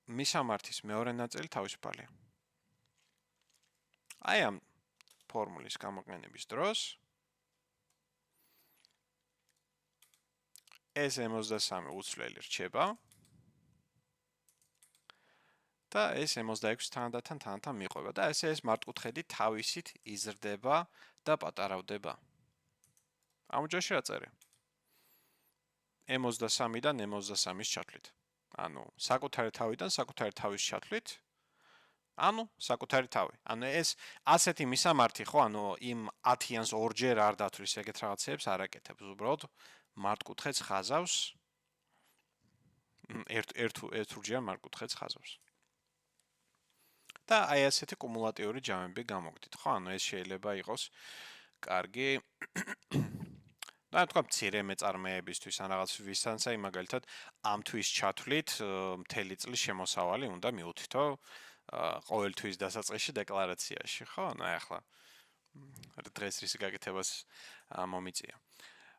მისამართის მეორე ნაწილი თავისუფალია. აი ამ ფორმულის გამოყენების დროს ეს M23 უცვლელი რჩება და ეს 66 თანდათან მიყვება და ესე ეს მართკუთხედი თავისით იზრდება და პატარავდება. ამ უჯრაში რა წერია? M23-დან M23-ის ჩათვლით. ანუ საკუთარი თავიდან საკუთარი თავის ჩათვლით. ანუ საკუთარი თავი. ანუ ეს ასეთი მისამართი ხო, ანუ იმ 10-იანს ორჯერ არ დათვლის ეგეთ რაღაცებს არ აკეთებს, უბრალოდ მართკუთხედს ხაზავს. ერთურჯერ მართკუთხედს ხაზავს. და აი ასეთი კუმულატიური ჯამები გამოგდით, ხო? ანუ ეს შეიძლება იყოს კარგი და თქვა მცირე მეწარმეებისთვის ან რაღაც ვისაც აი მაგალითად ამ თვის ჩათვლით მთელი წლის შემოსავალი უნდა მიუთითო ყოველ თვის დასაწყისში დეკლარაციაში, ხო? ანუ ახლა დღეს რის გაკეთებას მომიწია.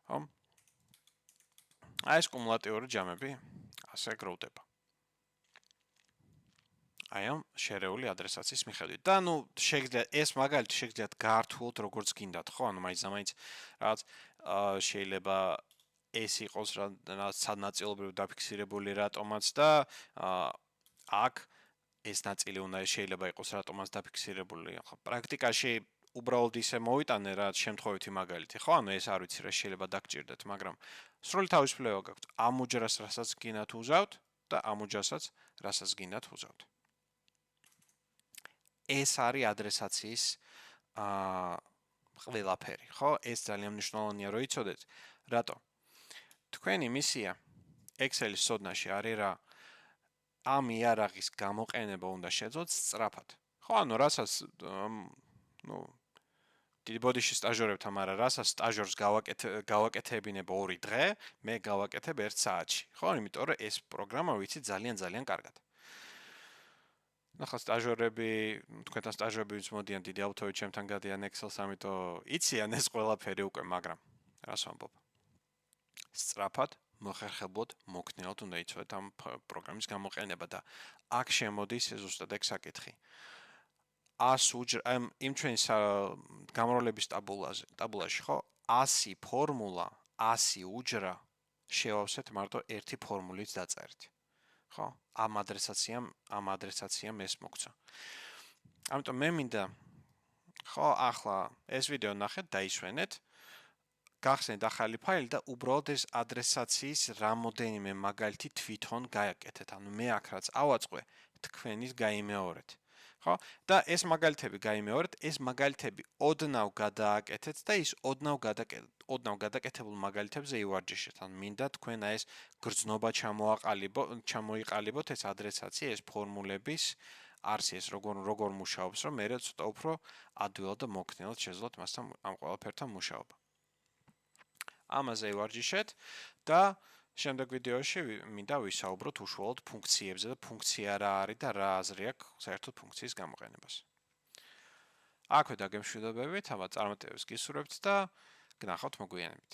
ხო? აი ეს კუმულატიური ჯამები ასე გროვდება. აი ამ შერეული ადრესაციის მიხედვით. და შეგიძლიათ ეს მაგალითი შეგიძლიათ გართულოთ როგორც გინდათ, ხო? მაინც რაღაც შეიძლება ეს იყოს რაღაც სანაწილობრივ დაფიქსირებული რატომაც და აქ ეს ნაწილი უნდა შეიძლება იყოს რატომაც დაფიქსირებული. ხო, პრაქტიკაში უბრალოდ ისე მოვიტანე რა შემთხვევითი მაგალითი, ხო? ეს არ ვიცი რა შეიძლება დაგჭირდეთ, მაგრამ სრული თავისუფლება გაქვთ ამ უჯრას, რასაც გინდათ უზავთ და ამ უჯრასაც, რასაც გინდათ უზავთ. ეს არის ადრესაციის ყველაფერი, ხო? ეს ძალიან მნიშვნელოვანია რომ იცოდეთ. რატო? თქვენი მისია Excel-ის სოდნაში არის რა ამ იარაღის გამოყენება უნდა შეძლოთ სწრაფად. ხო, რასაც დიდი ბოდიში სტაჟორებთან, მაგრამ რასაც სტაჟორს გავაკეთებინებ 2 დღე, მე გავაკეთებ 1 საათში. ხო, იმიტომ რომ ეს პროგრამა ვიცი ძალიან კარგად. ნახა სტაჟორები, თქვენთან სტაჟორებიც მოდიან დიდი ავტოვით ჩემთან გადიან Excel-ს, ამიტომ იციან ეს ყველაფერი უკვე, მაგრამ რას ვამბობ? სწრაფად, მოხერხებულად, მოკნეოდ უნდა იცოდეთ ამ პროგრამის გამოყენება და აქ შემოდის ზუსტად ეგ საკითხი. 100 უჯრა, იმ ჩვენი გამრავლების ტაბულაში, ხო? 100 ფორმულა, 100 უჯრა შევავსეთ მარტო ერთი ფორმულით დაწერთ. ხო? ამ ადრესაციამ ეს მოგცა. ამიტომ მე მინდა ხო, ახლა ეს ვიდეო ნახეთ, დაისვენეთ. გახსენეთ ახალი ფაილი და უბრალოდ ეს ადრესაციის რამოდენიმე მაგალითი თვითონ გააკეთეთ. მე აქ რაც ავაწყვე, თქვენის გაიმეორეთ. ხო? და ეს მაგალითები გაიმეორეთ, ეს მაგალითები ოდნავ გადააკეთეთ და ის ოდნავ გადაკეთებულ მაგალითებზე ივარჯიშეთ. მინდა თქვენ ეს გრძნობა ჩამოიყალიბოთ ეს ადრესაცია, ეს ფორმულების არსი ეს როგორ მუშაობს, რომ მე ცოტა უფრო ადვილად და მოქნილად შეძლოთ მასთან ამ ყველაფერთან მუშაობა. ამაზე ივარჯიშეთ და შემდეგ ვიდეოში მინდა ვისაუბროთ უშუალოდ ფუნქციებზე და ფუნქცია რა არის და რა აზრი აქვს საერთოდ ფუნქციის გამოყენებას. აქვე დაგემშვიდობებით, ამა წარმატებებს გისურვებთ და გნახავთ მოგვიანებით.